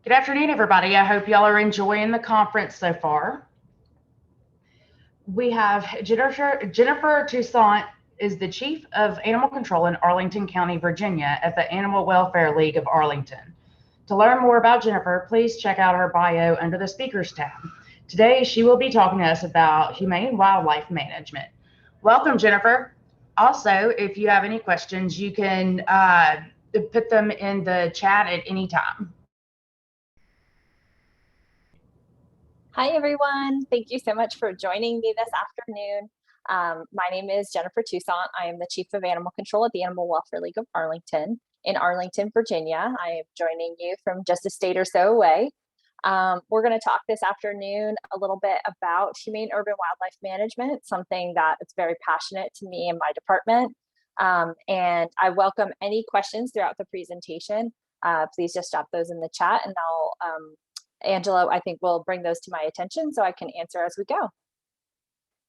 Good afternoon, everybody. I hope y'all are enjoying the conference so far. We have Jennifer Toussaint is the Chief of Animal Control in Arlington County, Virginia at the Animal Welfare League of Arlington. To learn more about Jennifer, please check out her bio under the Speakers tab. Today, she will be talking to us about humane wildlife management. Welcome, Jennifer. Also, if you have any questions, you can put them in the chat at any time. Hi, everyone. Thank you so much for joining me this afternoon. My name is Jennifer Toussaint. I am the Chief of Animal Control at the Animal Welfare League of Arlington in Arlington, Virginia. I am joining you from just a state or so away. We're going to talk this afternoon a little bit about humane urban wildlife management, something that is very passionate to me and my department. And I welcome any questions throughout the presentation. Please just drop those in the chat and Angela, I think, will bring those to my attention so I can answer as we go.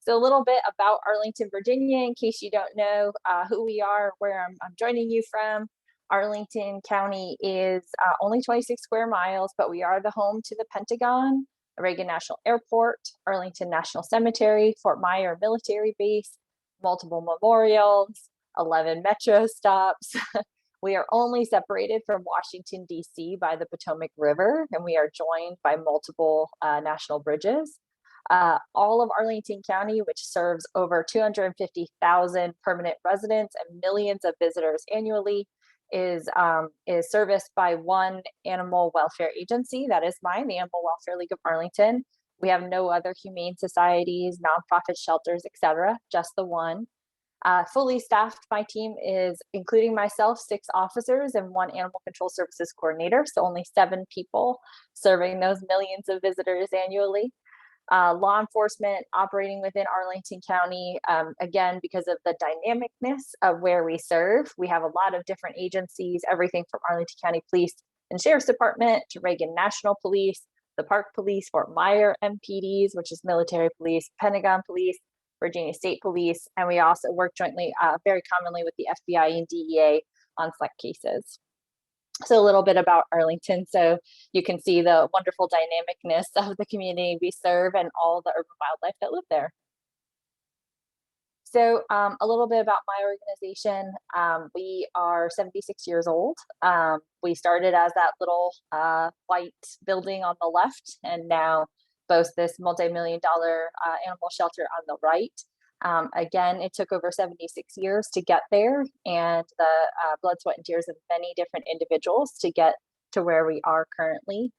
So a little bit about Arlington, Virginia, in case you don't know who we are, where I'm joining you from. Arlington County is only 26 square miles, but we are the home to the Pentagon, Reagan National Airport, Arlington National Cemetery, Fort Myer Military Base, multiple memorials, 11 metro stops. We are only separated from Washington, D.C. by the Potomac River, and we are joined by multiple national bridges. All of Arlington County, which serves over 250,000 permanent residents and millions of visitors annually, is serviced by one animal welfare agency. That is mine, the Animal Welfare League of Arlington. We have no other humane societies, nonprofit shelters, etc., just the one. Fully staffed, my team is, including myself, 6 officers and 1 animal control services coordinator, so only 7 people serving those millions of visitors annually. Law enforcement operating within Arlington County, again, because of the dynamicness of where we serve. We have a lot of different agencies, everything from Arlington County Police and Sheriff's Department to Reagan National Police, the Park Police, Fort Myer MPDs, which is military police, Pentagon Police, Virginia State Police, and we also work jointly very commonly with the FBI and DEA on select cases. So a little bit about Arlington. So you can see the wonderful dynamicness of the community we serve and all the urban wildlife that live there. So a little bit about my organization. We are 76 years old. We started as that little white building on the left, and now boast this multi-million-dollar animal shelter on the right. Again, it took over 76 years to get there, and the blood, sweat, and tears of many different individuals to get to where we are currently.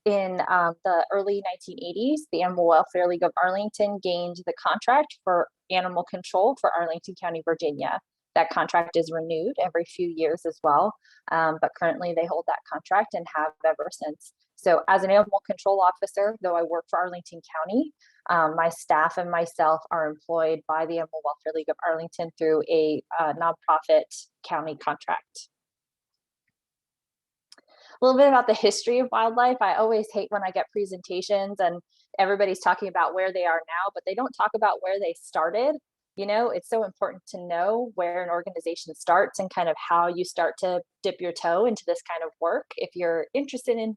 In the early 1980s, the Animal Welfare League of Arlington gained the contract for animal control for Arlington County, Virginia. That contract is renewed every few years as well, but currently they hold that contract and have ever since. So as an animal control officer, though I work for Arlington County, my staff and myself are employed by the Animal Welfare League of Arlington through a nonprofit county contract. A little bit about the history of wildlife. I always hate when I get presentations and everybody's talking about where they are now, but they don't talk about where they started. You know, it's so important to know where an organization starts and kind of how you start to dip your toe into this kind of work. If you're interested in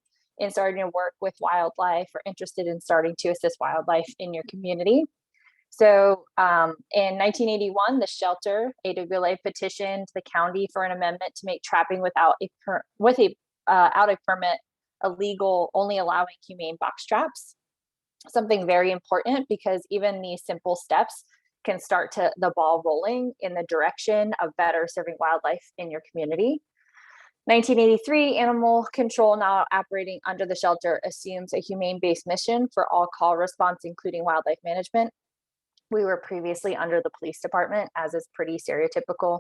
starting to work with wildlife or interested in starting to assist wildlife in your community. So in 1981, the shelter AWLA petitioned the county for an amendment to make trapping without a permit illegal, only allowing humane box traps. Something very important, because even these simple steps can start the ball rolling in the direction of better serving wildlife in your community. 1983, animal control, now operating under the shelter, assumes a humane-based mission for all call response, including wildlife management. We were previously under the police department, as is pretty stereotypical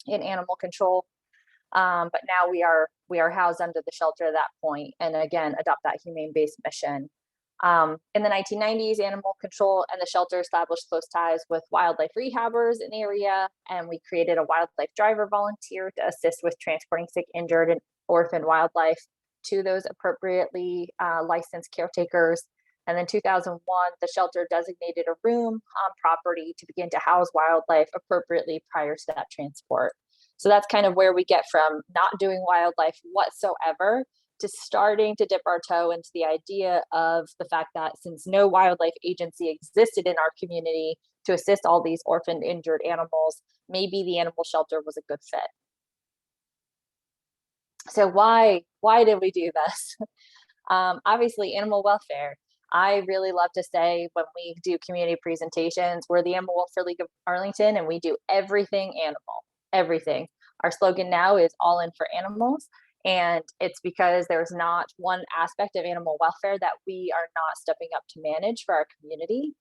in animal control. But now we are housed under the shelter at that point, and again, adopt that humane-based mission. In the 1990s, animal control and the shelter established close ties with wildlife rehabbers in the area, and we created a wildlife driver volunteer to assist with transporting sick, injured, and orphaned wildlife to those appropriately licensed caretakers. And then 2001, the shelter designated a room on property to begin to house wildlife appropriately prior to that transport. So that's kind of where we get from not doing wildlife whatsoever to starting to dip our toe into the idea of the fact that since no wildlife agency existed in our community to assist all these orphaned, injured animals, maybe the animal shelter was a good fit. So why did we do this? Obviously, animal welfare. I really love to say when we do community presentations, we're the Animal Welfare League of Arlington, and we do everything animal, everything. Our slogan now is all in for animals. And it's because there's not one aspect of animal welfare that we are not stepping up to manage for our community.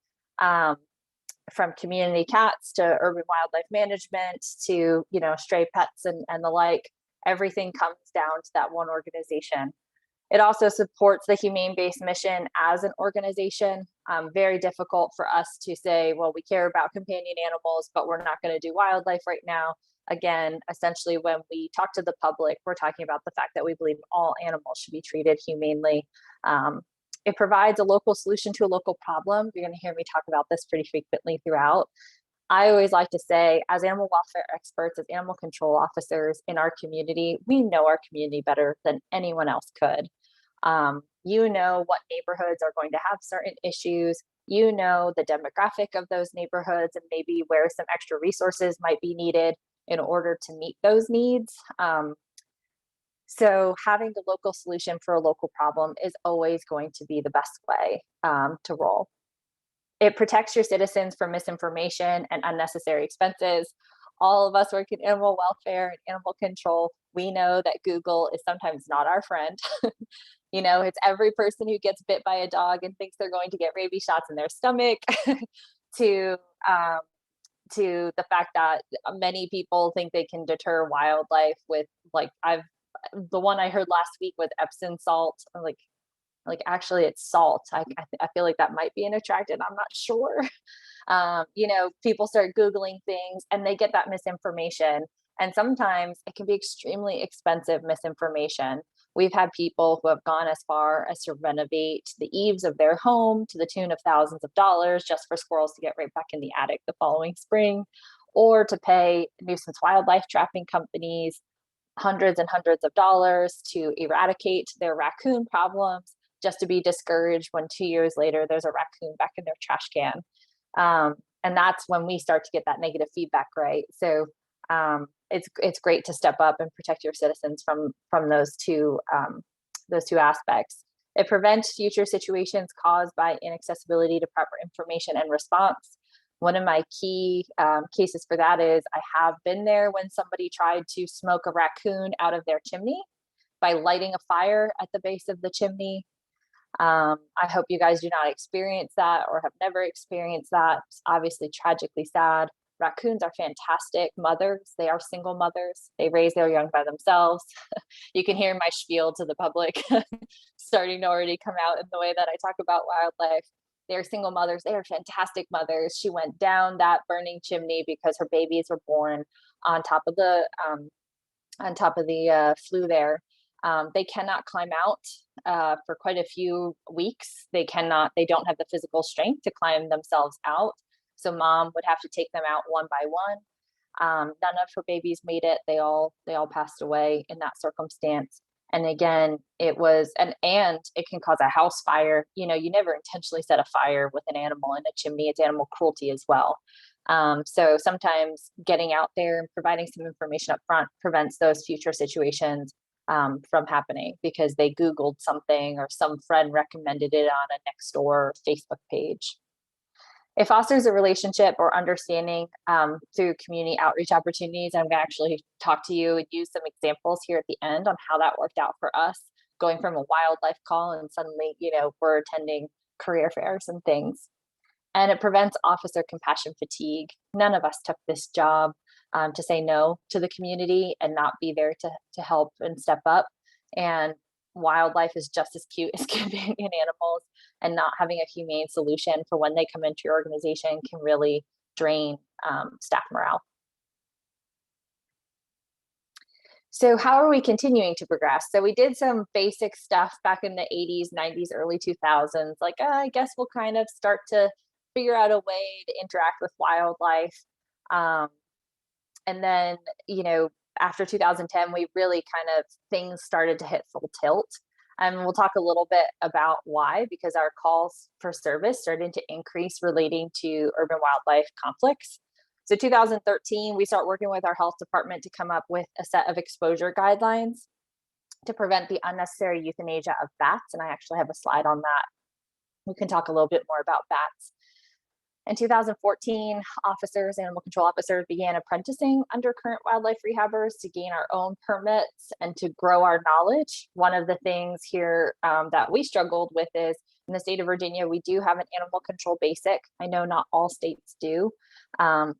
From community cats to urban wildlife management to, stray pets and the like, everything comes down to that one organization. It also supports the humane-based mission as an organization. Very difficult for us to say, well, we care about companion animals, but we're not going to do wildlife right now. Again, essentially, when we talk to the public, we're talking about the fact that we believe all animals should be treated humanely. It provides a local solution to a local problem. You're going to hear me talk about this pretty frequently throughout. I always like to say, as animal welfare experts, as animal control officers in our community, we know our community better than anyone else could. You know what neighborhoods are going to have certain issues. You know the demographic of those neighborhoods and maybe where some extra resources might be needed in order to meet those needs. So having a local solution for a local problem is always going to be the best way to roll. It protects your citizens from misinformation and unnecessary expenses. All of us work in animal welfare and animal control. We know that Google is sometimes not our friend. It's every person who gets bit by a dog and thinks they're going to get rabies shots in their stomach to the fact that many people think they can deter wildlife with the one I heard last week with Epsom salt. Actually it's salt. I feel like that might be an attractant. I'm not sure. People start Googling things and they get that misinformation. And sometimes it can be extremely expensive misinformation. We've had people who have gone as far as to renovate the eaves of their home to the tune of thousands of dollars just for squirrels to get right back in the attic the following spring, or to pay nuisance wildlife trapping companies hundreds and hundreds of dollars to eradicate their raccoon problems, just to be discouraged when 2 years later there's a raccoon back in their trash can. And that's when we start to get that negative feedback, right? So it's great to step up and protect your citizens from those two aspects. It prevents future situations caused by inaccessibility to proper information and response. One of my key cases for that is I have been there when somebody tried to smoke a raccoon out of their chimney by lighting a fire at the base of the chimney. I hope you guys do not experience that or have never experienced that. It's obviously tragically sad. Raccoons are fantastic mothers. They are single mothers. They raise their young by themselves. You can hear my spiel to the public starting to already come out in the way that I talk about wildlife. They are single mothers. They are fantastic mothers. She went down that burning chimney because her babies were born on top of the flue there. They cannot climb out for quite a few weeks. They don't have the physical strength to climb themselves out. So mom would have to take them out one by one. None of her babies made it. They all passed away in that circumstance. And again, it can cause a house fire. You never intentionally set a fire with an animal in a chimney. It's animal cruelty as well. So sometimes getting out there and providing some information up front prevents those future situations from happening because they Googled something or some friend recommended it on a next door Facebook page. It fosters a relationship or understanding through community outreach opportunities. I'm going to actually talk to you and use some examples here at the end on how that worked out for us, going from a wildlife call and suddenly, we're attending career fairs and things. And it prevents officer compassion fatigue. None of us took this job to say no to the community and not be there to help and step up. And wildlife is just as cute as companion animals, and not having a humane solution for when they come into your organization can really drain staff morale. So how are we continuing to progress? So we did some basic stuff back in the 80s, 90s, early 2000s, I guess we'll kind of start to figure out a way to interact with wildlife. And then, after 2010, we really things started to hit full tilt. And we'll talk a little bit about why, because our calls for service started to increase relating to urban wildlife conflicts. So 2013, we start working with our health department to come up with a set of exposure guidelines to prevent the unnecessary euthanasia of bats. And I actually have a slide on that. We can talk a little bit more about bats. In 2014, animal control officers began apprenticing under current wildlife rehabbers to gain our own permits and to grow our knowledge. One of the things here that we struggled with is in the state of Virginia, we do have an animal control basic. I know not all states do.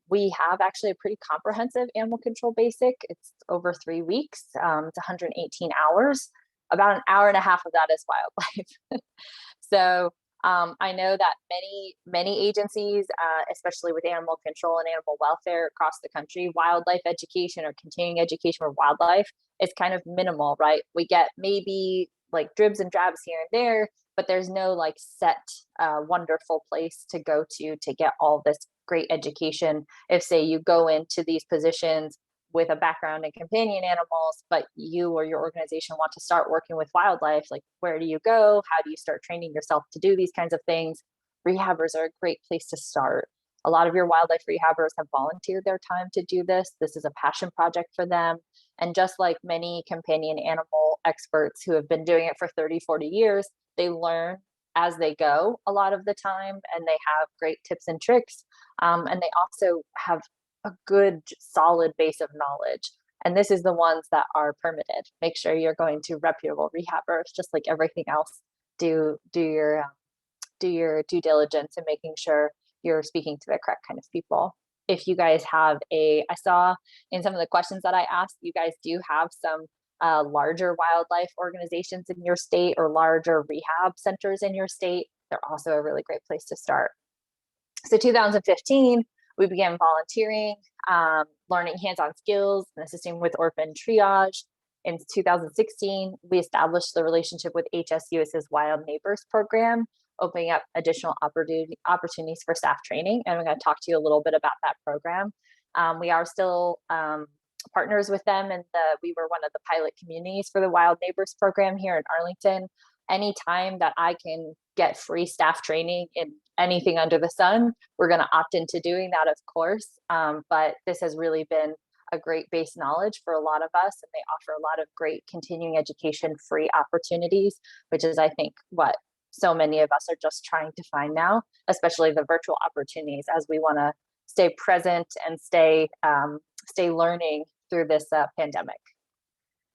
We have actually a pretty comprehensive animal control basic. It's over 3 weeks. It's 118 hours. About an hour and a half of that is wildlife. So I know that many agencies, especially with animal control and animal welfare across the country, wildlife education or continuing education for wildlife is kind of minimal, right? We get maybe like dribs and drabs here and there, but there's no like set wonderful place to go to get all this great education. If say you go into these positions with a background in companion animals, but you or your organization want to start working with wildlife, like where do you go? How do you start training yourself to do these kinds of things? Rehabbers are a great place to start. A lot of your wildlife rehabbers have volunteered their time to do this. This is a passion project for them. And just like many companion animal experts who have been doing it for 30, 40 years, they learn as they go a lot of the time, and they have great tips and tricks. And they also have a good solid base of knowledge. And this is the ones that are permitted. Make sure you're going to reputable rehabbers, just like everything else. Do your due diligence in making sure you're speaking to the correct kind of people. If you guys have I saw in some of the questions that I asked, you guys do have some larger wildlife organizations in your state or larger rehab centers in your state. They're also a really great place to start. So 2015, we began volunteering, learning hands-on skills and assisting with orphan triage. In 2016, we established the relationship with HSUS's Wild Neighbors program, opening up additional opportunities for staff training. And I'm going to talk to you a little bit about that program. We are still partners with them, and we were one of the pilot communities for the Wild Neighbors program here in Arlington. Anytime that I can get free staff training in anything under the sun, we're going to opt into doing that, of course. But this has really been a great base knowledge for a lot of us, and they offer a lot of great continuing education free opportunities, which is, I think, what so many of us are just trying to find now, especially the virtual opportunities as we want to stay present and stay learning through this pandemic.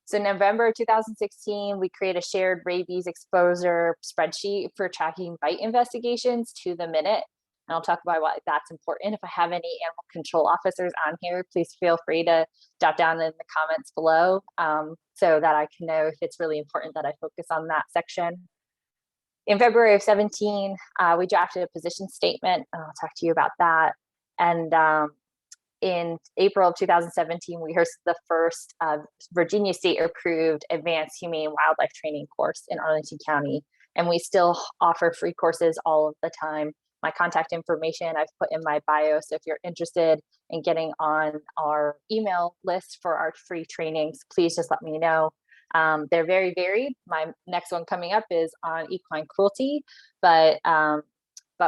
So November 2016, we create a shared rabies exposure spreadsheet for tracking bite investigations to the minute. And I'll talk about why that's important. If I have any animal control officers on here, please feel free to jot down in the comments below so that I can know if it's really important that I focus on that section. In February of 17, we drafted a position statement. I'll talk to you about that. And in April of 2017, we hosted the first Virginia state approved advanced humane wildlife training course in Arlington County. And we still offer free courses all of the time. My contact information I've put in my bio. So if you're interested in getting on our email list for our free trainings, please just let me know. They're very varied. My next one coming up is on equine cruelty, but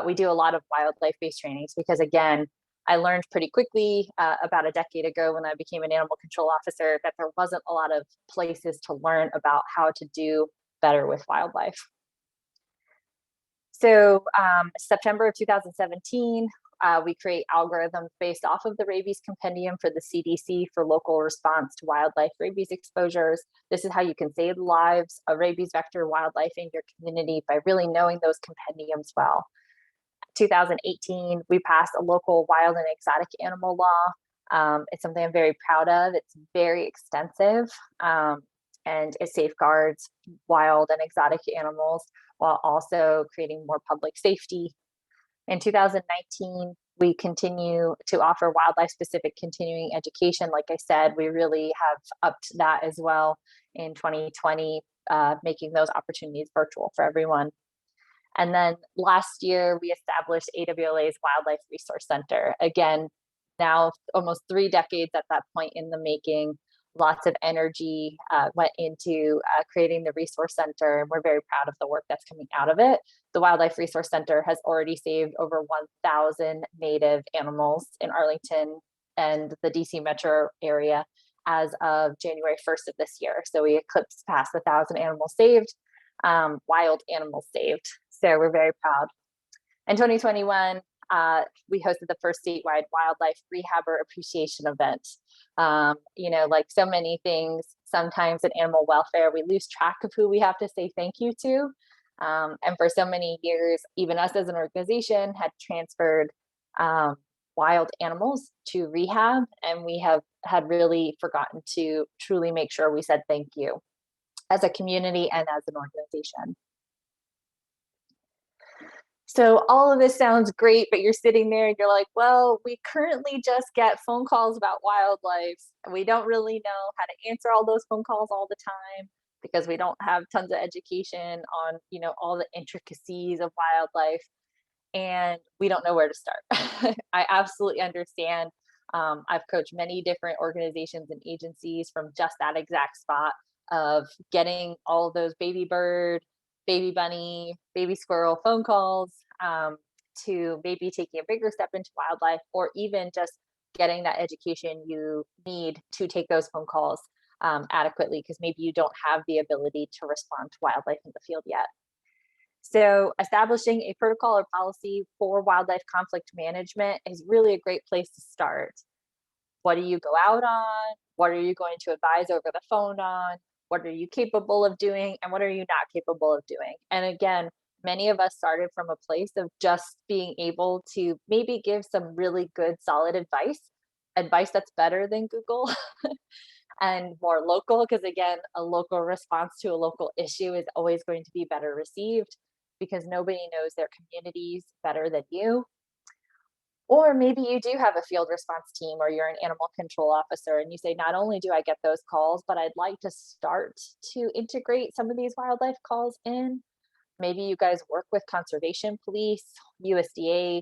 we do a lot of wildlife-based trainings because, again, I learned pretty quickly about a decade ago when I became an animal control officer that there wasn't a lot of places to learn about how to do better with wildlife. So September of 2017, we create algorithms based off of the rabies compendium for the CDC for local response to wildlife rabies exposures. This is how you can save lives of rabies vector wildlife in your community by really knowing those compendiums well. 2018, we passed a local wild and exotic animal law. It's something I'm very proud of. It's very extensive and it safeguards wild and exotic animals while also creating more public safety. In 2019, we continue to offer wildlife specific continuing education. Like I said, we really have upped that as well in 2020, making those opportunities virtual for everyone. And then last year, we established AWLA's Wildlife Resource Center. Again, now almost 3 decades at that point in the making, lots of energy went into creating the resource center, and we're very proud of the work that's coming out of it. The Wildlife Resource Center has already saved over 1,000 native animals in Arlington and the DC metro area as of January 1st of this year. So we eclipsed past 1,000 animals saved, wild animals saved. So we're very proud. In 2021, we hosted the first statewide wildlife rehabber appreciation event. Like so many things, sometimes in animal welfare, we lose track of who we have to say thank you to. And for so many years, even us as an organization had transferred wild animals to rehab, and we had really forgotten to truly make sure we said thank you as a community and as an organization. So all of this sounds great, but you're sitting there and you're like, well, we currently just get phone calls about wildlife, and we don't really know how to answer all those phone calls all the time because we don't have tons of education on, all the intricacies of wildlife, and we don't know where to start. I absolutely understand. I've coached many different organizations and agencies from just that exact spot of getting all of those baby bird, baby bunny, baby squirrel phone calls, to maybe taking a bigger step into wildlife, or even just getting that education you need to take those phone calls adequately, because maybe you don't have the ability to respond to wildlife in the field yet. So establishing a protocol or policy for wildlife conflict management is really a great place to start. What do you go out on? What are you going to advise over the phone on? What are you capable of doing? And what are you not capable of doing? And again, many of us started from a place of just being able to maybe give some really good, solid advice that's better than Google and more local, because again, a local response to a local issue is always going to be better received because nobody knows their communities better than you. Or maybe you do have a field response team, or you're an animal control officer and you say, not only do I get those calls, but I'd like to start to integrate some of these wildlife calls in. Maybe you guys work with conservation police, USDA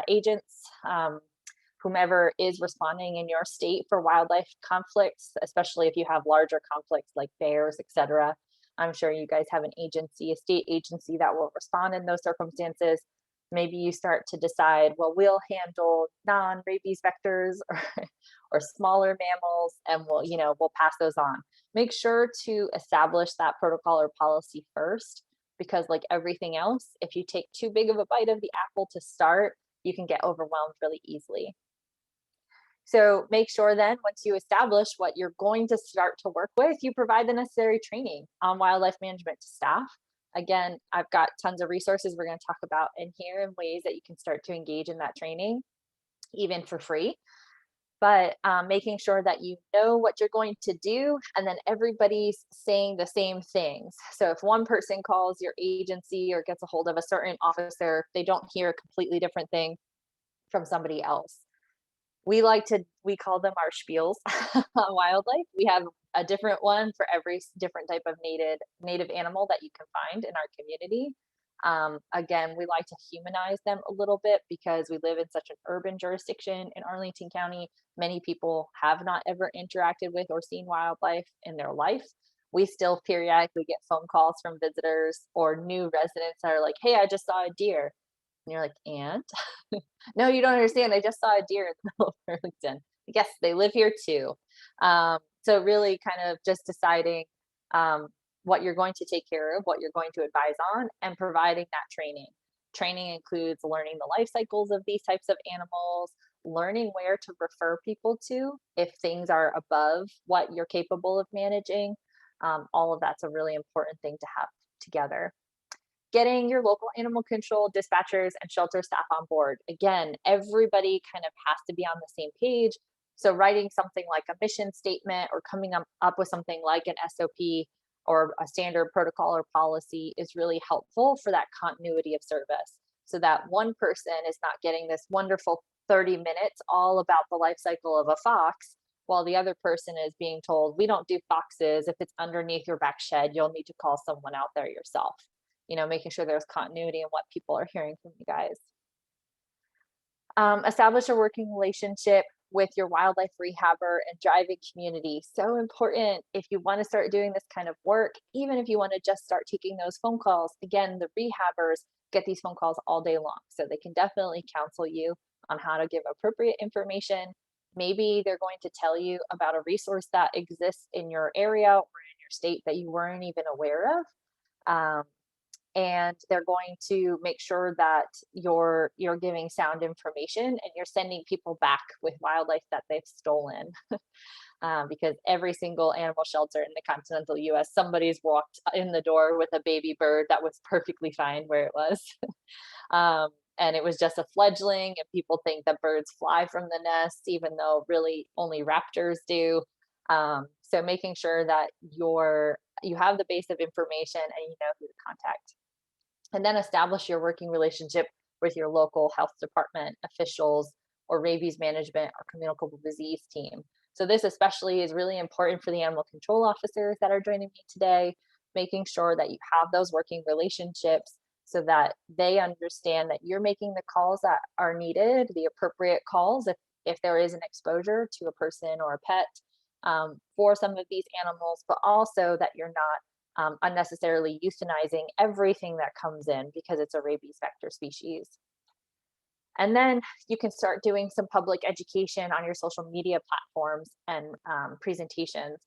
agents, whomever is responding in your state for wildlife conflicts, especially if you have larger conflicts like bears, etc. I'm sure you guys have an agency, a state agency that will respond in those circumstances. Maybe you start to decide, well, we'll handle non-rabies vectors or smaller mammals, and we'll pass those on. Make sure to establish that protocol or policy first, because like everything else, if you take too big of a bite of the apple to start, you can get overwhelmed really easily. So make sure then, once you establish what you're going to start to work with, you provide the necessary training on wildlife management to staff. Again, I've got tons of resources we're going to talk about in here and ways that you can start to engage in that training, even for free. But making sure that you know what you're going to do, and then everybody's saying the same things. So if one person calls your agency or gets a hold of a certain officer, they don't hear a completely different thing from somebody else. We call them our spiels on wildlife. We have a different one for every different type of native animal that you can find in our community. Again, we like to humanize them a little bit because we live in such an urban jurisdiction in Arlington County. Many people have not ever interacted with or seen wildlife in their life. We still periodically get phone calls from visitors or new residents that are like, hey, I just saw a deer. And you're like, and? No, you don't understand. I just saw a deer in the middle of Arlington. Yes, they live here too. So really kind of just deciding what you're going to take care of, what you're going to advise on, and providing that training. Training includes learning the life cycles of these types of animals, learning where to refer people to if things are above what you're capable of managing. All of that's a really important thing to have together. Getting your local animal control dispatchers and shelter staff on board. Again, everybody kind of has to be on the same page. So writing something like a mission statement or coming up with something like an SOP or a standard protocol or policy is really helpful for that continuity of service, so that one person is not getting this wonderful 30 minutes all about the life cycle of a fox, while the other person is being told, we don't do foxes. If it's underneath your back shed, you'll need to call someone out there yourself. Making sure there's continuity in what people are hearing from you guys. Establish a working relationship with your wildlife rehabber and driving community. So important if you want to start doing this kind of work, even if you want to just start taking those phone calls. Again, the rehabbers get these phone calls all day long, so they can definitely counsel you on how to give appropriate information. Maybe they're going to tell you about a resource that exists in your area or in your state that you weren't even aware of. Um, and they're going to make sure that you're giving sound information and you're sending people back with wildlife that they've stolen. Because every single animal shelter in the continental US, somebody's walked in the door with a baby bird that was perfectly fine where it was. And it was just a fledgling, and people think that birds fly from the nest, even though really only raptors do. So making sure that you have the base of information and you know who to contact. And then establish your working relationship with your local health department officials or rabies management or communicable disease team. So this especially is really important for the animal control officers that are joining me today, making sure that you have those working relationships so that they understand that you're making the calls that are needed, the appropriate calls if there is an exposure to a person or a pet for some of these animals, but also that you're not unnecessarily euthanizing everything that comes in because it's a rabies vector species. And then you can start doing some public education on your social media platforms and presentations.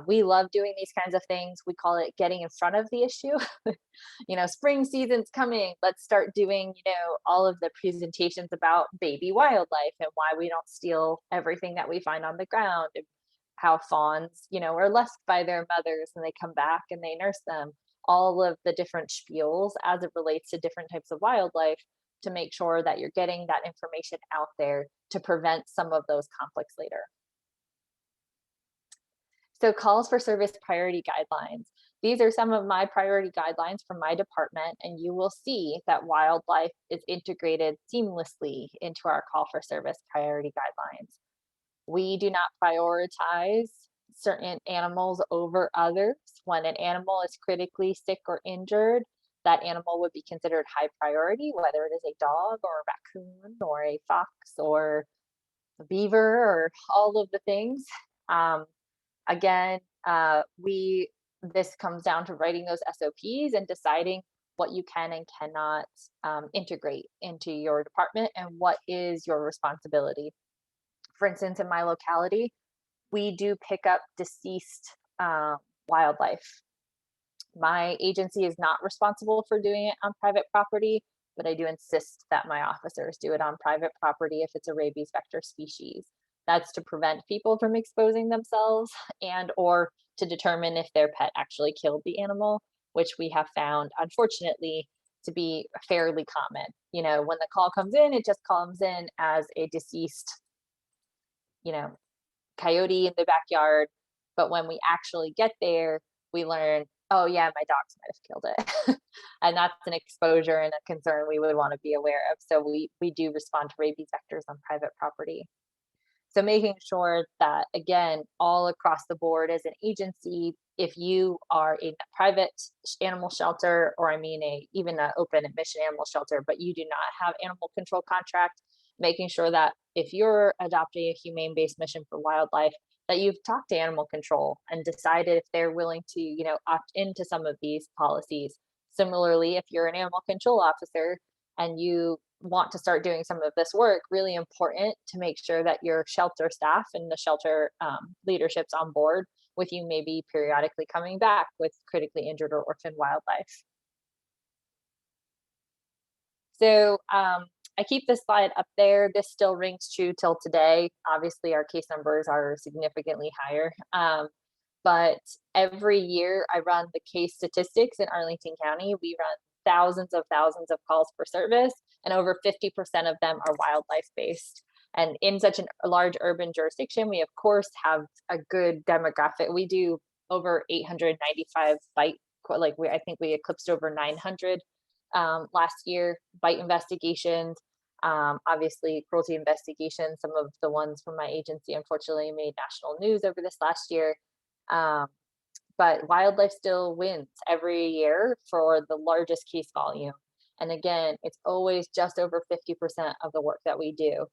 We love doing these kinds of things. We call it getting in front of the issue. Spring season's coming. Let's start doing, all of the presentations about baby wildlife and why we don't steal everything that we find on the ground, and how fawns, are left by their mothers and they come back and they nurse them. All of the different spiels as it relates to different types of wildlife, to make sure that you're getting that information out there to prevent some of those conflicts later. So calls for service priority guidelines. These are some of my priority guidelines from my department, and you will see that wildlife is integrated seamlessly into our call for service priority guidelines. We do not prioritize certain animals over others. When an animal is critically sick or injured, that animal would be considered high priority, whether it is a dog or a raccoon or a fox or a beaver or all of the things. Again, this comes down to writing those SOPs and deciding what you can and cannot integrate into your department and what is your responsibility. For instance, in my locality, we do pick up deceased wildlife. My agency is not responsible for doing it on private property, but I do insist that my officers do it on private property if it's a rabies vector species. That's to prevent people from exposing themselves and or to determine if their pet actually killed the animal, which we have found, unfortunately, to be fairly common. When the call comes in, it just comes in as a deceased, coyote in the backyard. But when we actually get there, we learn, oh yeah, my dogs might have killed it. And that's an exposure and a concern we would want to be aware of. So we do respond to rabies vectors on private property. So making sure that, again, all across the board as an agency, if you are a private animal shelter, or even an open admission animal shelter, but you do not have animal control contract, making sure that if you're adopting a humane-based mission for wildlife, that you've talked to animal control and decided if they're willing to, opt into some of these policies. Similarly, if you're an animal control officer and you want to start doing some of this work, really important to make sure that your shelter staff and the shelter leadership's on board with you, maybe periodically coming back with critically injured or orphaned wildlife. So I keep this slide up there. This still rings true till today. Obviously, our case numbers are significantly higher. But every year I run the case statistics in Arlington County. We run thousands of calls for service, and over 50% of them are wildlife based. And in such a large urban jurisdiction, we of course have a good demographic. We do over 895 bite, I think we eclipsed over 900 last year, bite investigations. Obviously, cruelty investigations, some of the ones from my agency unfortunately made national news over this last year. But wildlife still wins every year for the largest case volume. And again, it's always just over 50% of the work that we do.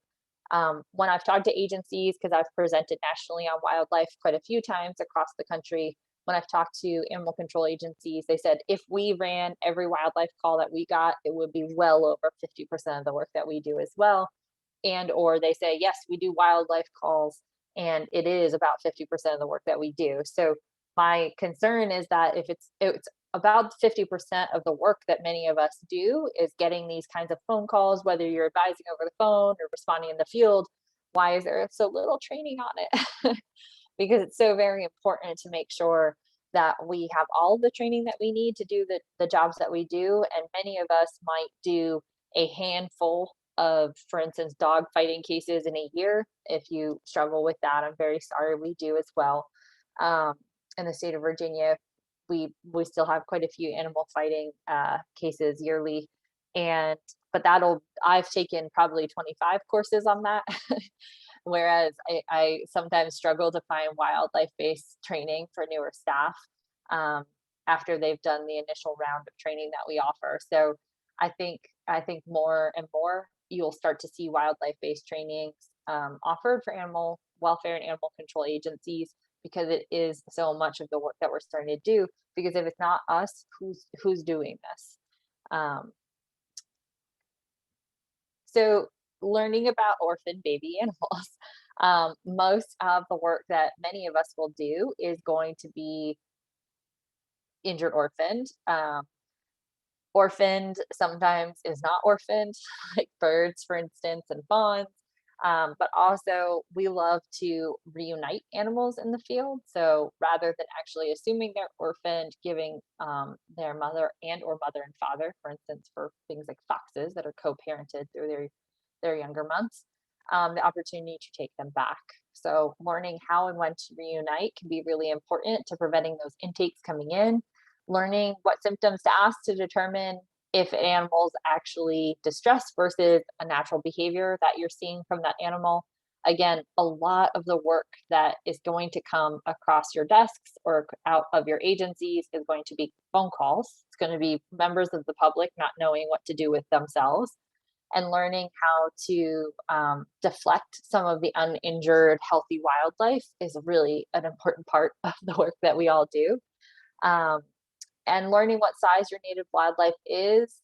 When I've talked to agencies, because I've presented nationally on wildlife quite a few times across the country, when I've talked to animal control agencies, they said if we ran every wildlife call that we got, it would be well over 50% of the work that we do as well. And or they say, yes, we do wildlife calls, and it is about 50% of the work that we do. So my concern is that if it's about 50% of the work that many of us do is getting these kinds of phone calls, whether you're advising over the phone or responding in the field, why is there so little training on it? Because it's so very important to make sure that we have all the training that we need to do the jobs that we do. And many of us might do a handful of, for instance, dog fighting cases in a year. If you struggle with that, I'm very sorry. We do as well. Um, in the state of Virginia, we still have quite a few animal fighting cases yearly, and but I've taken probably 25 courses on that. Whereas I sometimes struggle to find wildlife-based training for newer staff um, after they've done the initial round of training that we offer. So I think more and more you'll start to see wildlife-based trainings offered for animal welfare and animal control agencies, because it is so much of the work that we're starting to do. Because if it's not us, who's doing this? Um, so learning about orphan baby animals, most of the work that many of us will do is going to be injured orphaned. Orphaned sometimes is not orphaned, like birds, for instance, and fawns. But also, we love to reunite animals in the field. So rather than actually assuming they're orphaned, giving their mother or mother and father, for instance, for things like foxes that are co-parented through their younger months, the opportunity to take them back. So learning how and when to reunite can be really important to preventing those intakes coming in, learning what symptoms to ask to determine if an animal's actually distressed versus a natural behavior that you're seeing from that animal. Again, a lot of the work that is going to come across your desks or out of your agencies is going to be phone calls. It's going to be members of the public not knowing what to do with themselves, and learning how to deflect some of the uninjured, healthy wildlife is really an important part of the work that we all do. Um, and learning what size your native wildlife is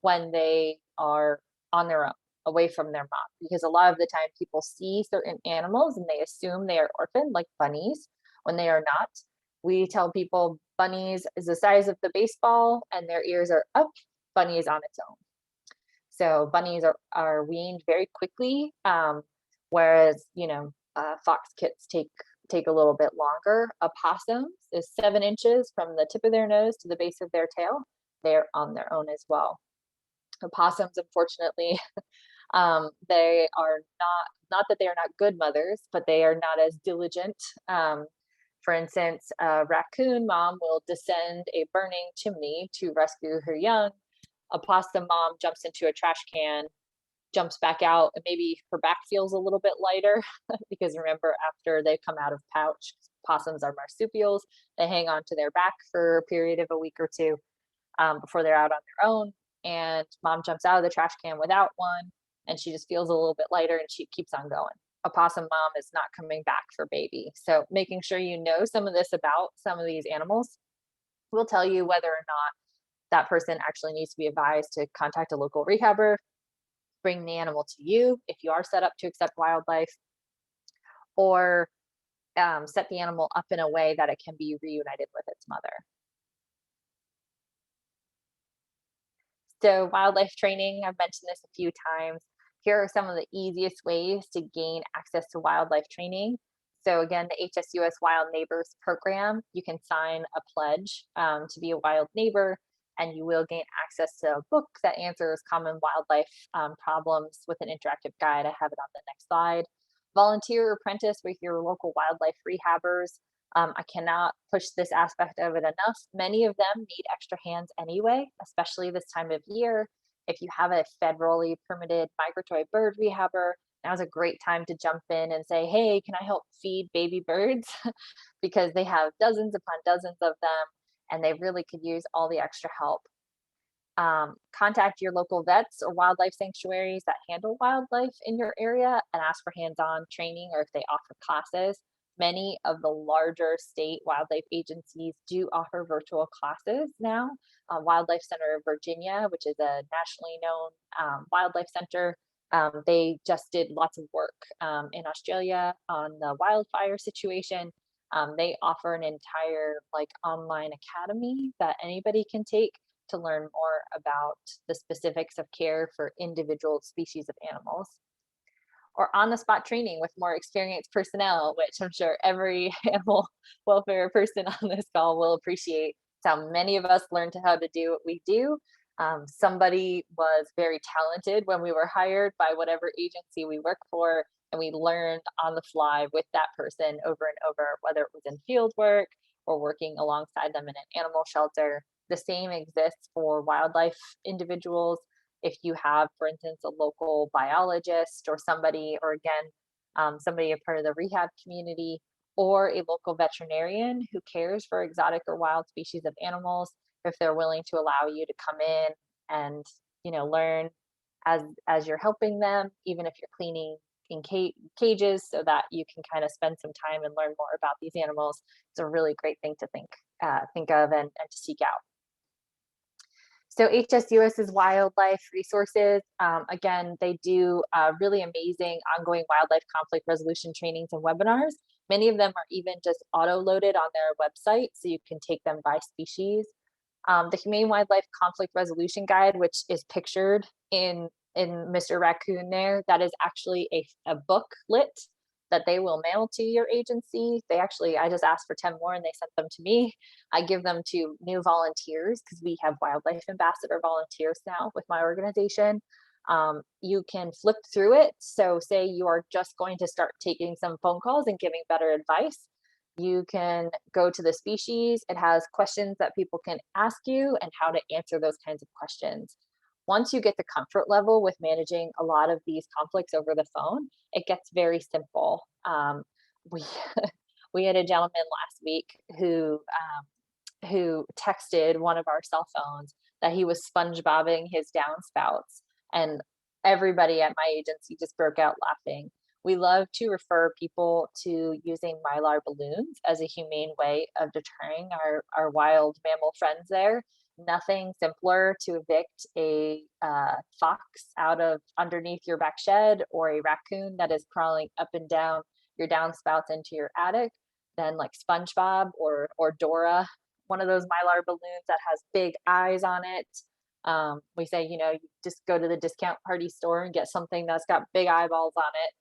when they are on their own, away from their mom. Because a lot of the time people see certain animals and they assume they are orphaned, like bunnies, when they are not. We tell people bunnies is the size of the baseball and their ears are up, bunny is on its own. So bunnies are weaned very quickly, whereas fox kits take a little bit longer. Opossums is 7 inches from the tip of their nose to the base of their tail. They're on their own as well. Opossums, unfortunately, they are not that they are not good mothers, but they are not as diligent. For instance, a raccoon mom will descend a burning chimney to rescue her young. A possum mom jumps into a trash can, jumps back out, and maybe her back feels a little bit lighter because remember, after they come out of pouch, possums are marsupials. They hang on to their back for a period of a week or two before they're out on their own. And mom jumps out of the trash can without one, and she just feels a little bit lighter and she keeps on going. A possum mom is not coming back for baby. So making sure you know some of this about some of these animals will tell you whether or not that person actually needs to be advised to contact a local rehabber, bring the animal to you if you are set up to accept wildlife, or set the animal up in a way that it can be reunited with its mother. So wildlife training, I've mentioned this a few times. Here are some of the easiest ways to gain access to wildlife training. So again, the HSUS Wild Neighbors program, you can sign a pledge to be a wild neighbor, and you will gain access to a book that answers common wildlife problems with an interactive guide. I have it on the next slide. Volunteer or apprentice with your local wildlife rehabbers. I cannot push this aspect of it enough. Many of them need extra hands anyway, especially this time of year. If you have a federally permitted migratory bird rehabber, now's a great time to jump in and say, hey, can I help feed baby birds? Because they have dozens upon dozens of them and they really could use all the extra help. Contact your local vets or wildlife sanctuaries that handle wildlife in your area and ask for hands-on training or if they offer classes. Many of the larger state wildlife agencies do offer virtual classes now. Wildlife Center of Virginia, which is a nationally known wildlife center, they just did lots of work in Australia on the wildfire situation. They offer an entire like online academy that anybody can take to learn more about the specifics of care for individual species of animals, or on the spot training with more experienced personnel, which I'm sure every animal welfare person on this call will appreciate. It's how many of us learned how to do what we do. Somebody was very talented when we were hired by whatever agency we work for, and we learned on the fly with that person over and over, whether it was in field work or working alongside them in an animal shelter. The same exists for wildlife individuals. If you have, for instance, a local biologist or somebody, or again, somebody a part of the rehab community, or a local veterinarian who cares for exotic or wild species of animals, if they're willing to allow you to come in and learn as you're helping them, even if you're cleaning in cages, so that you can kind of spend some time and learn more about these animals. It's a really great thing to think of and to seek out. So HSUS's wildlife resources, again, they do really amazing ongoing wildlife conflict resolution trainings and webinars. Many of them are even just auto-loaded on their website, so you can take them by species. The Humane Wildlife Conflict Resolution Guide, which is pictured in Mr. Raccoon there, that is actually a booklet that they will mail to your agency. I just asked for 10 more and they sent them to me. I give them to new volunteers because we have wildlife ambassador volunteers now with my organization. You can flip through it. So say you are just going to start taking some phone calls and giving better advice. You can go to the species. It has questions that people can ask you and how to answer those kinds of questions. Once you get the comfort level with managing a lot of these conflicts over the phone, it gets very simple. We we had a gentleman last week who texted one of our cell phones that he was SpongeBobbing his downspouts, and everybody at my agency just broke out laughing. We love to refer people to using Mylar balloons as a humane way of deterring our wild mammal friends there. Nothing simpler to evict a fox out of underneath your back shed, or a raccoon that is crawling up and down your downspouts into your attic, than like SpongeBob or Dora, one of those Mylar balloons that has big eyes on it. We say, you just go to the discount party store and get something that's got big eyeballs on it.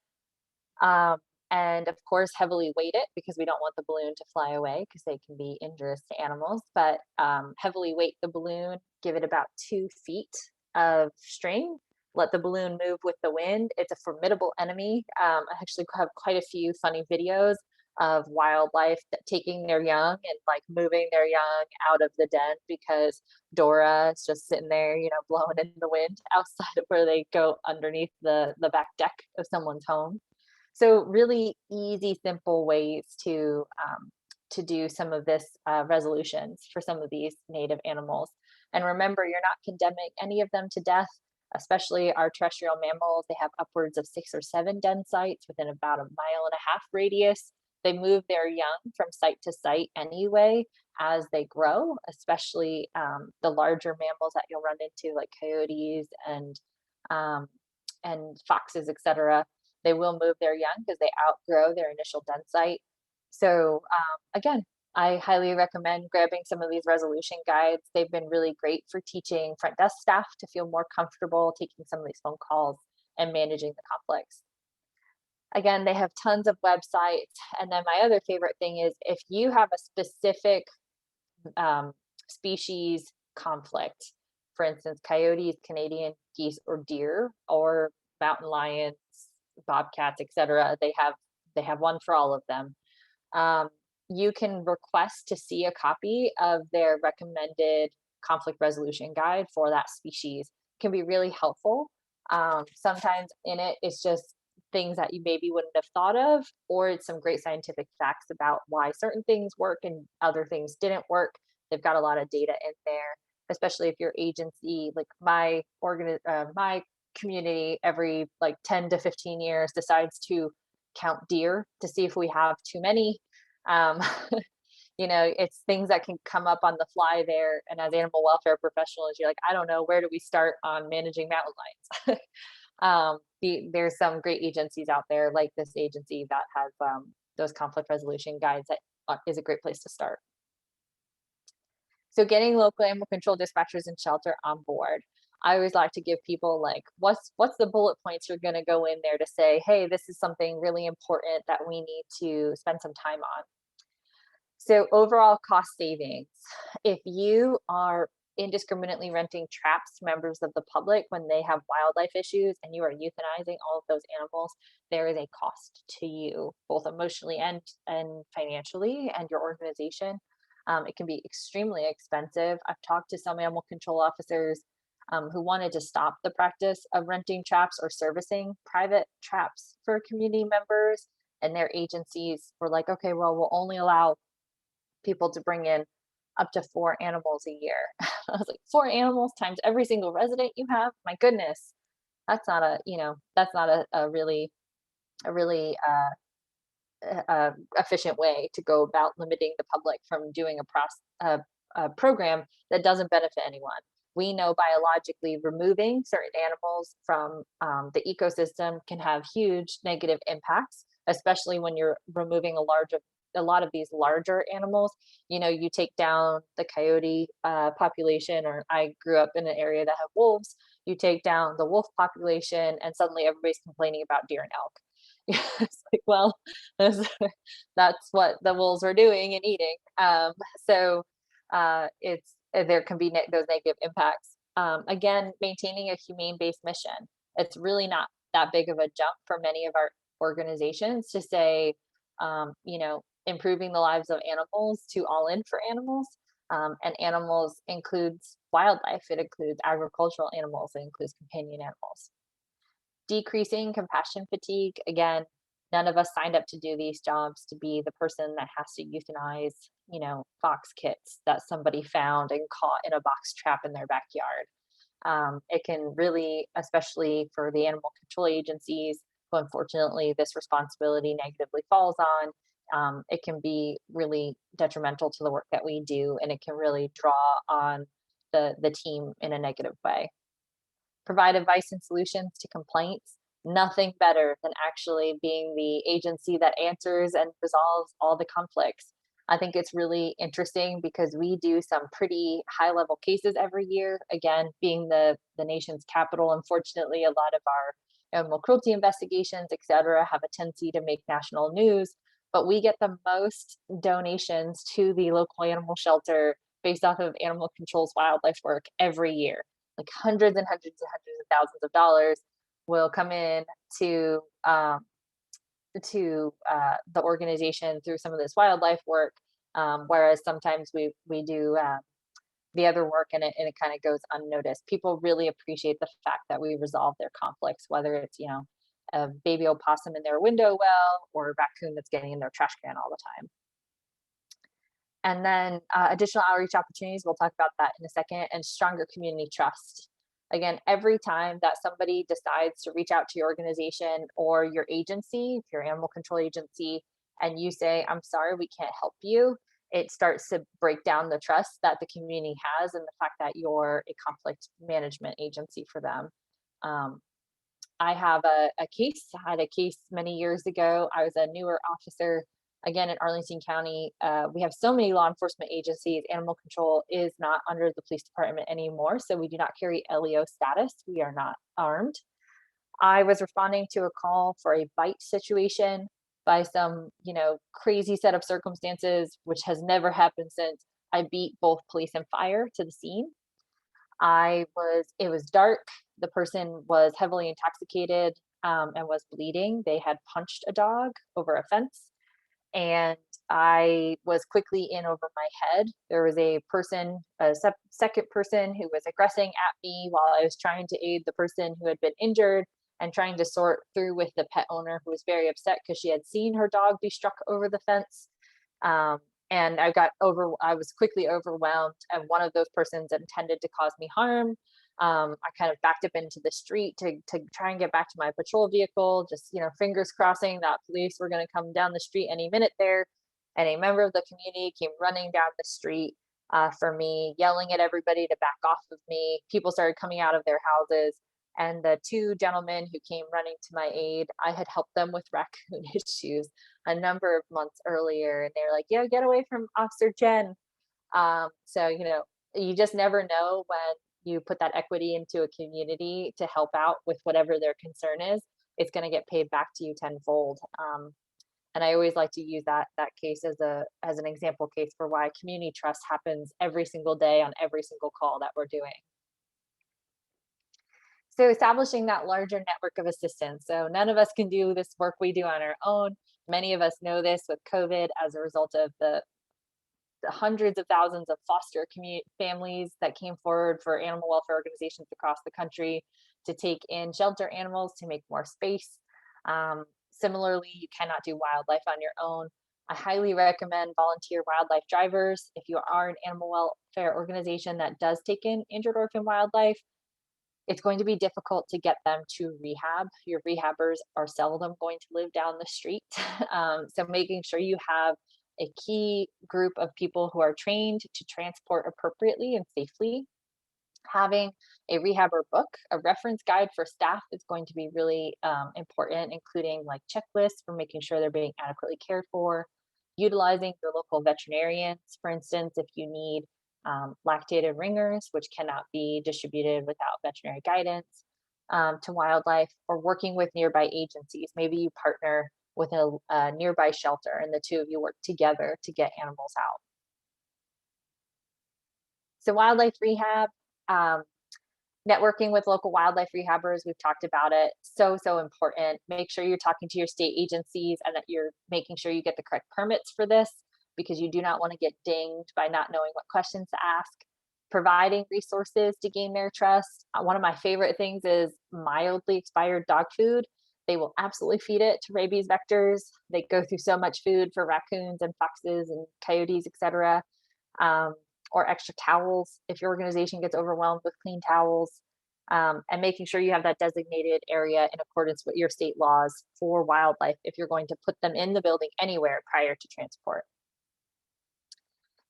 And of course, heavily weight it, because we don't want the balloon to fly away because they can be injurious to animals. But heavily weight the balloon, give it about 2 feet of string, let the balloon move with the wind. It's a formidable enemy. I actually have quite a few funny videos of wildlife taking their young and like moving their young out of the den because Dora is just sitting there, blowing in the wind outside of where they go underneath the back deck of someone's home. So really easy, simple ways to do some of this resolutions for some of these native animals. And remember, you're not condemning any of them to death, especially our terrestrial mammals. They have upwards of 6 or 7 den sites within about a 1.5 mile radius. They move their young from site to site anyway as they grow, especially the larger mammals that you'll run into, like coyotes and foxes, etc. They will move their young because they outgrow their initial den site. So again, I highly recommend grabbing some of these resolution guides. They've been really great for teaching front desk staff to feel more comfortable taking some of these phone calls and managing the conflicts. Again, they have tons of websites. And then my other favorite thing is if you have a specific species conflict, for instance, coyotes, Canadian geese, or deer, or mountain lions, bobcats, etc. They have one for all of them. You can request to see a copy of their recommended conflict resolution guide for that species. It can be really helpful. Sometimes in it, it's just things that you maybe wouldn't have thought of, or it's some great scientific facts about why certain things work and other things didn't work. They've got a lot of data in there. especially if your agency, like my my community, every like 10 to 15 years decides to count deer to see if we have too many. Um, it's things that can come up on the fly there. And as animal welfare professionals, you're like, I don't know, where do we start on managing mountain lions? There's some great agencies out there like this agency that has those conflict resolution guides that is a great place to start. So getting local animal control dispatchers and shelter on board. I always like to give people like, what's the bullet points you're going to go in there to say, hey, this is something really important that we need to spend some time on. So overall cost savings, if you are indiscriminately renting traps to members of the public when they have wildlife issues and you are euthanizing all of those animals, there is a cost to you, both emotionally and financially, and your organization. It can be extremely expensive. I've talked to some animal control officers who wanted to stop the practice of renting traps or servicing private traps for community members, and their agencies were like, okay, well, we'll only allow people to bring in up to 4 animals a year. I was like, 4 animals times every single resident you have? My goodness, that's not a really efficient way to go about limiting the public from doing a program that doesn't benefit anyone. We know biologically removing certain animals from the ecosystem can have huge negative impacts, especially when you're removing a lot of these larger animals. You take down the coyote population, or I grew up in an area that had wolves. You take down the wolf population and suddenly everybody's complaining about deer and elk. It's like, well, that's what the wolves are doing and eating. So there can be those negative impacts. Again, maintaining a humane-based mission. It's really not that big of a jump for many of our organizations to say, improving the lives of animals to all in for animals. And animals includes wildlife. It includes agricultural animals. It includes companion animals. Decreasing compassion fatigue. Again, none of us signed up to do these jobs to be the person that has to euthanize, fox kits that somebody found and caught in a box trap in their backyard. It can really, especially for the animal control agencies, who unfortunately this responsibility negatively falls on, it can be really detrimental to the work that we do, and it can really draw on the team in a negative way. Provide advice and solutions to complaints. Nothing better than actually being the agency that answers and resolves all the conflicts. I think it's really interesting because we do some pretty high level cases every year. Again, being the nation's capital, unfortunately, a lot of our animal cruelty investigations, et cetera, have a tendency to make national news, but we get the most donations to the local animal shelter based off of animal control's wildlife work every year. Like hundreds and hundreds and hundreds of thousands of dollars will come in to the organization through some of this wildlife work, whereas sometimes we do the other work and it kind of goes unnoticed. People really appreciate the fact that we resolve their conflicts, whether it's a baby opossum in their window well or a raccoon that's getting in their trash can all the time. And then additional outreach opportunities, we'll talk about that in a second, and stronger community trust. Again, every time that somebody decides to reach out to your organization or your agency, your animal control agency, and you say, I'm sorry, we can't help you, it starts to break down the trust that the community has and the fact that you're a conflict management agency for them. I have I had a case many years ago. I was a newer officer, again, in Arlington County. We have so many law enforcement agencies. Animal control is not under the police department anymore, so we do not carry LEO status. We are not armed. I was responding to a call for a bite situation by some, crazy set of circumstances, which has never happened since. I beat both police and fire to the scene. It was dark. The person was heavily intoxicated and was bleeding. They had punched a dog over a fence, and I was quickly in over my head. There was a second person who was aggressing at me while I was trying to aid the person who had been injured and trying to sort through with the pet owner, who was very upset because she had seen her dog be struck over the fence. And I was quickly overwhelmed, and one of those persons intended to cause me harm. I kind of backed up into the street to try and get back to my patrol vehicle, just, fingers crossing that police were going to come down the street any minute there. And a member of the community came running down the street for me, yelling at everybody to back off of me. People started coming out of their houses. And the two gentlemen who came running to my aid, I had helped them with raccoon issues a number of months earlier. And they were like, "Yeah, get away from Officer Jen." So, you just never know when you put that equity into a community to help out with whatever their concern is, it's going to get paid back to you tenfold. And I always like to use that case as an example case for why community trust happens every single day on every single call that we're doing. So establishing that larger network of assistance. So none of us can do this work we do on our own. Many of us know this with COVID as a result of the hundreds of thousands of foster community families that came forward for animal welfare organizations across the country to take in shelter animals to make more space. Similarly, you cannot do wildlife on your own. I highly recommend volunteer wildlife drivers. If you are an animal welfare organization that does take in injured orphan wildlife, it's going to be difficult to get them to rehab. Your rehabbers are seldom going to live down the street. So making sure you have a key group of people who are trained to transport appropriately and safely. Having a rehabber book, a reference guide for staff is going to be really important, including like checklists for making sure they're being adequately cared for. Utilizing your local veterinarians, for instance, if you need lactated ringers, which cannot be distributed without veterinary guidance to wildlife, or working with nearby agencies. Maybe you partner with a nearby shelter and the two of you work together to get animals out. So wildlife rehab, networking with local wildlife rehabbers, we've talked about it. So important. Make sure you're talking to your state agencies and that you're making sure you get the correct permits for this, because you do not want to get dinged by not knowing what questions to ask. Providing resources to gain their trust. One of my favorite things is mildly expired dog food. They will absolutely feed it to rabies vectors. They go through so much food for raccoons and foxes and coyotes, etc. Or extra towels if your organization gets overwhelmed with clean towels, and making sure you have that designated area in accordance with your state laws for wildlife if you're going to put them in the building anywhere prior to transport.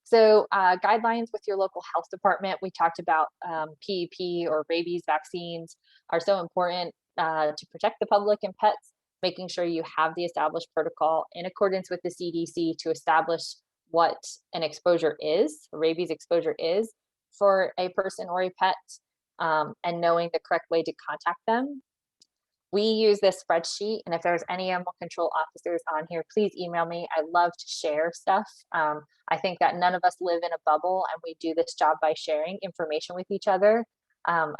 So guidelines with your local health department. We talked about PEP or rabies vaccines are so important to protect the public and pets, making sure you have the established protocol in accordance with the CDC to establish what an exposure is, a rabies exposure is for a person or a pet, and knowing the correct way to contact them. We use this spreadsheet, and if there's any animal control officers on here, please email me. I love to share stuff. I think that none of us live in a bubble, and we do this job by sharing information with each other.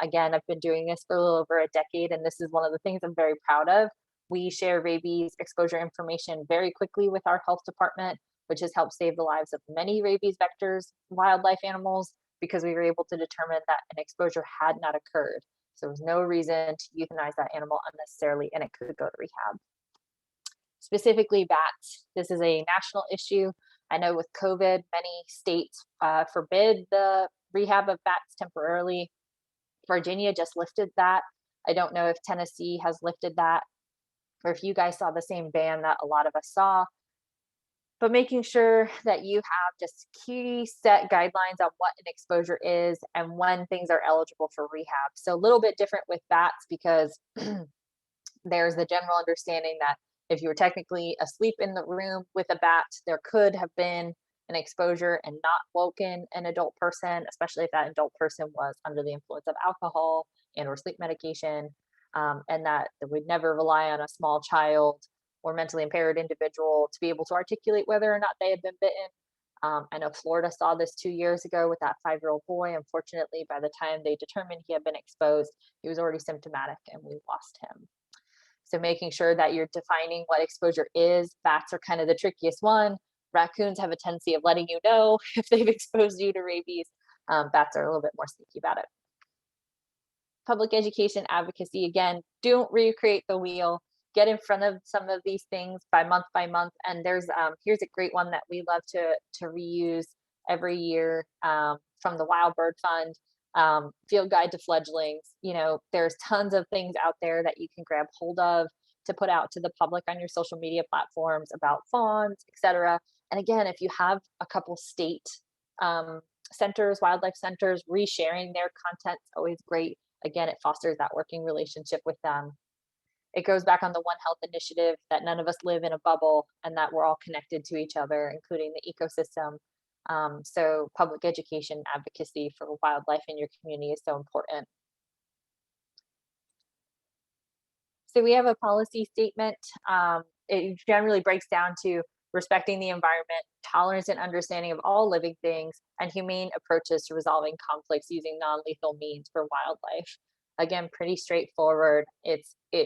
Again, I've been doing this for a little over a decade, and this is one of the things I'm very proud of. We share rabies exposure information very quickly with our health department, which has helped save the lives of many rabies vectors, wildlife animals, because we were able to determine that an exposure had not occurred. So there was no reason to euthanize that animal unnecessarily, and it could go to rehab. Specifically bats, this is a national issue. I know with COVID, many states forbid the rehab of bats temporarily. Virginia just lifted that. I don't know if Tennessee has lifted that, or if you guys saw the same ban that a lot of us saw. But making sure that you have just key set guidelines on what an exposure is and when things are eligible for rehab. So a little bit different with bats, because there's the general understanding that if you were technically asleep in the room with a bat, there could have been an exposure and not woken an adult person, especially if that adult person was under the influence of alcohol and or sleep medication, and that we'd never rely on a small child or mentally impaired individual to be able to articulate whether or not they had been bitten. I know Florida saw this 2 years ago with that 5-year-old boy. Unfortunately, by the time they determined he had been exposed, he was already symptomatic and we lost him. So making sure that you're defining what exposure is. Bats are kind of the trickiest one. Raccoons have a tendency of letting you know if they've exposed you to rabies. Bats are a little bit more sneaky about it. Public education advocacy, again, don't recreate the wheel. get in front of some of these things by month. And there's here's a great one that we love to reuse every year, from the Wild Bird Fund. Field Guide to Fledglings. There's tons of things out there that you can grab hold of to put out to the public on your social media platforms about fawns, etc. And again, if you have a couple state centers, wildlife centers, resharing their content is always great. Again, it fosters that working relationship with them. It goes back on the One Health initiative, that none of us live in a bubble and that we're all connected to each other, including the ecosystem. So public education advocacy for wildlife in your community is so important. So we have a policy statement. It generally breaks down to respecting the environment, tolerance and understanding of all living things, and humane approaches to resolving conflicts using non-lethal means for wildlife. Again, pretty straightforward.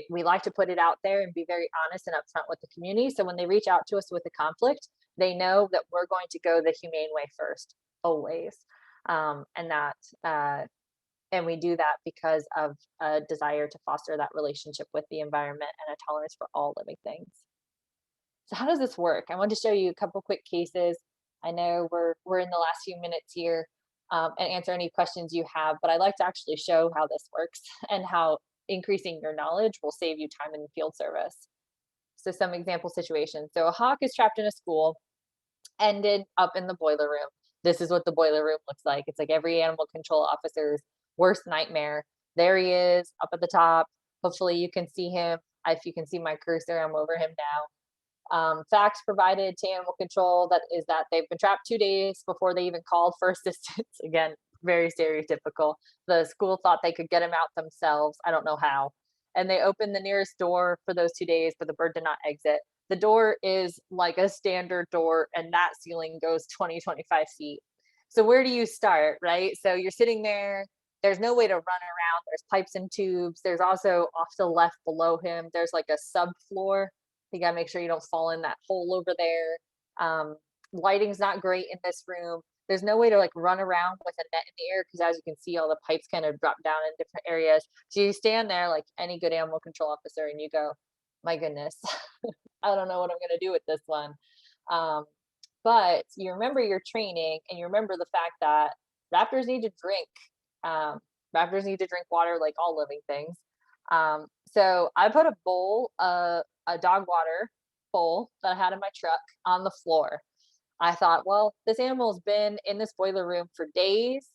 We like to put it out there and be very honest and upfront with the community. So when they reach out to us with a conflict, they know that we're going to go the humane way first, always. And we do that because of a desire to foster that relationship with the environment and a tolerance for all living things. So how does this work? I want to show you a couple quick cases. I know we're in the last few minutes here, and answer any questions you have, but I'd like to actually show how this works and how increasing your knowledge will save you time in field service. So some example situations. So a hawk is trapped in a school, ended up in the boiler room. This is what the boiler room looks like. It's like every animal control officer's worst nightmare. There he is up at the top. Hopefully you can see him. If you can see my cursor, I'm over him now. Facts provided to animal control that they've been trapped 2 days before they even called for assistance. Again, very stereotypical. The school thought they could get him out themselves. I don't know how. And they opened the nearest door for those 2 days, but the bird did not exit. The door is like a standard door, and that ceiling goes 20, 25 feet. So where do you start, right? So you're sitting there. There's no way to run around. There's pipes and tubes. There's also off to the left below him, there's like a subfloor. You gotta make sure you don't fall in that hole over there. Lighting's not great in this room. There's no way to like run around with a net in the air because, as you can see, all the pipes kind of drop down in different areas. So you stand there like any good animal control officer and you go, my goodness, I don't know what I'm gonna do with this one. But you remember your training and you remember the fact that raptors need to drink. Raptors need to drink water like all living things. So I put a bowl, a dog water bowl that I had in my truck on the floor. I thought, well, this animal's been in this boiler room for days.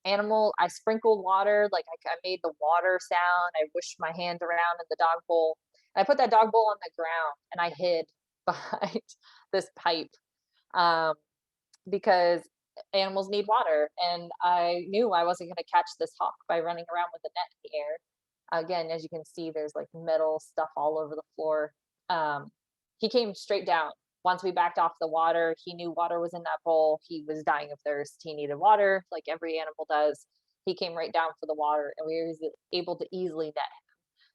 I sprinkled water, like I made the water sound. I whooshed my hands around in the dog bowl. And I put that dog bowl on the ground and I hid behind this pipe, because animals need water. And I knew I wasn't going to catch this hawk by running around with a net in the air. Again, as you can see, there's like metal stuff all over the floor. He came straight down. Once we backed off the water, he knew water was in that bowl. He was dying of thirst. He needed water like every animal does. He came right down for the water and we were able to easily net him.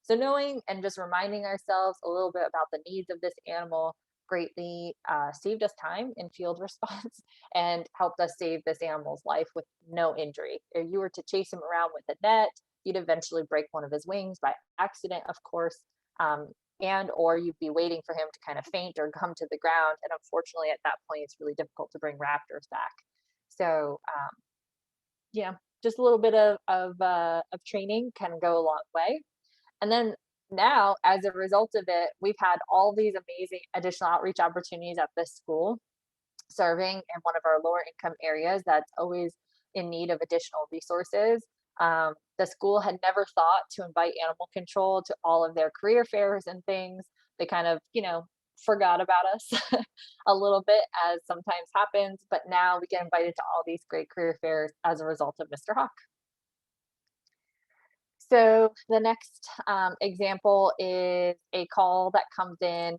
So knowing and just reminding ourselves a little bit about the needs of this animal greatly saved us time in field response and helped us save this animal's life with no injury. If you were to chase him around with a net, you'd eventually break one of his wings by accident, of course, or you'd be waiting for him to kind of faint or come to the ground. And unfortunately, at that point, it's really difficult to bring raptors back. So yeah, just a little bit of training can go a long way. And then now, as a result of it, we've had all these amazing additional outreach opportunities at this school, serving in one of our lower income areas that's always in need of additional resources. The school had never thought to invite animal control to all of their career fairs and things. They kind of, forgot about us a little bit, as sometimes happens, but now we get invited to all these great career fairs as a result of Mr. Hawk. So the next example is a call that comes in.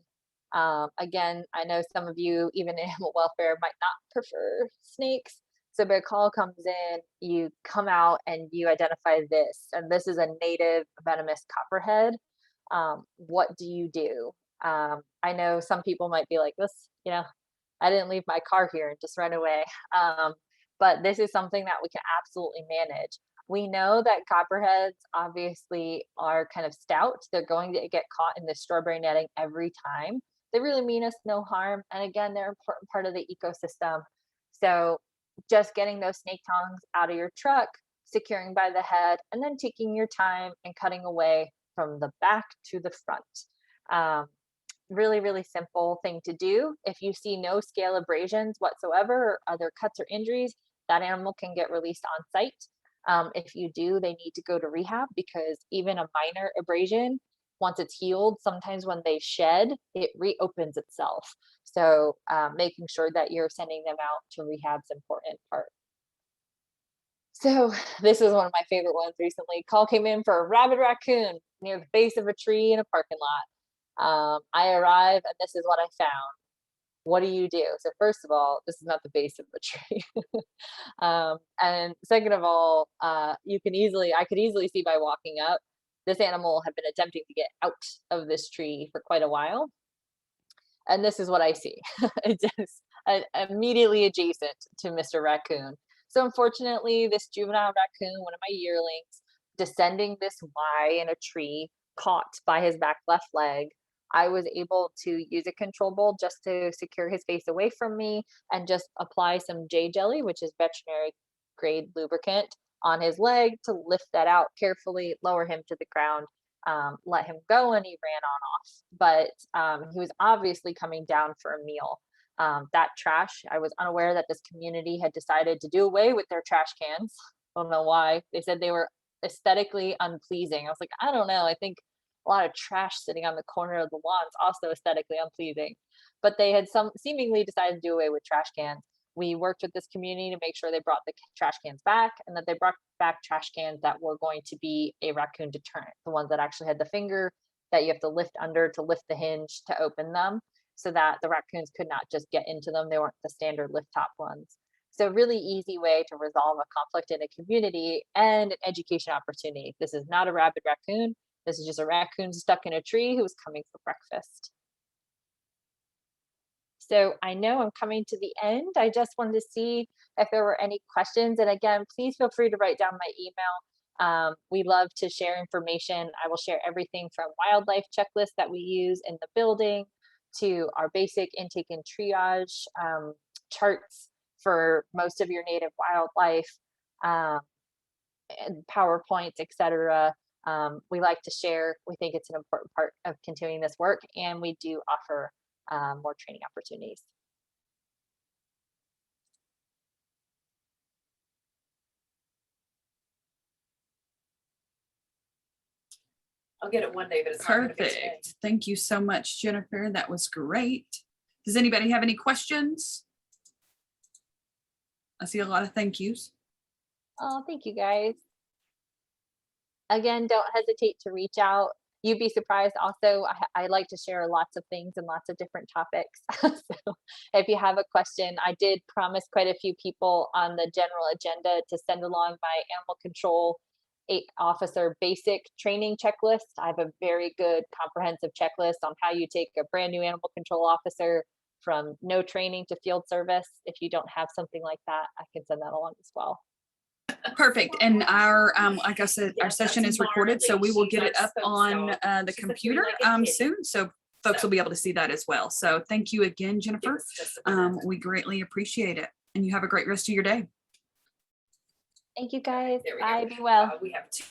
Again, I know some of you, even in animal welfare, might not prefer snakes. So a call comes in, you come out and you identify this, and this is a native venomous copperhead. What do you do? I know some people might be like, this, I didn't leave my car here and just run away. But this is something that we can absolutely manage. We know that copperheads obviously are kind of stout. They're going to get caught in the strawberry netting every time. They really mean us no harm. And again, they're an important part of the ecosystem. So just getting those snake tongs out of your truck, securing by the head, and then taking your time and cutting away from the back to the front. Really, really simple thing to do. If you see no scale abrasions whatsoever or other cuts or injuries, that animal can get released on site. If you do, they need to go to rehab, because even a minor abrasion, once it's healed, sometimes when they shed, it reopens itself. So making sure that you're sending them out to rehab is an important part. So this is one of my favorite ones recently. Call came in for a rabid raccoon near the base of a tree in a parking lot. I arrive and this is what I found. What do you do? So first of all, this is not the base of the tree. And second of all, I could easily see by walking up, this animal had been attempting to get out of this tree for quite a while. And this is what I see. It's just immediately adjacent to Mr. Raccoon. So unfortunately, this juvenile raccoon, one of my yearlings, descending this Y in a tree, caught by his back left leg. I was able to use a control bowl just to secure his face away from me and just apply some J jelly, which is veterinary grade lubricant, on his leg to lift that out carefully, lower him to the ground, let him go, and he ran on off. But he was obviously coming down for a meal. That trash, I was unaware that this community had decided to do away with their trash cans. I don't know why. They said they were aesthetically unpleasing. I was like, I don't know. I think a lot of trash sitting on the corner of the lawn is also aesthetically unpleasing. But they had seemingly decided to do away with trash cans. We worked with this community to make sure they brought the trash cans back, and that they brought back trash cans that were going to be a raccoon deterrent, the ones that actually had the finger that you have to lift under to lift the hinge to open them, so that the raccoons could not just get into them. They weren't the standard lift top ones. So really easy way to resolve a conflict in a community and an education opportunity. This is not a rabid raccoon. This is just a raccoon stuck in a tree who was coming for breakfast. So I know I'm coming to the end. I just wanted to see if there were any questions. And again, please feel free to write down my email. We love to share information. I will share everything from wildlife checklists that we use in the building to our basic intake and triage charts for most of your native wildlife, and PowerPoints, etc. We like to share. We think it's an important part of continuing this work, and we do offer more training opportunities. I'll get it one day, but it's perfect. Thank you so much, Jennifer. That was great. Does anybody have any questions? I see a lot of thank yous. Oh, thank you guys. Again, don't hesitate to reach out. You'd be surprised. Also, I like to share lots of things and lots of different topics. So if you have a question, I did promise quite a few people on the general agenda to send along my animal control officer basic training checklist. I have a very good comprehensive checklist on how you take a brand new animal control officer from no training to field service. If you don't have something like that, I can send that along as well. Perfect. And our, like I said, our session is recorded, so we will get it up on the computer soon. So folks will be able to see that as well. So thank you again, Jennifer. We greatly appreciate it. And you have a great rest of your day. Thank you guys. Bye. Be well. We have two.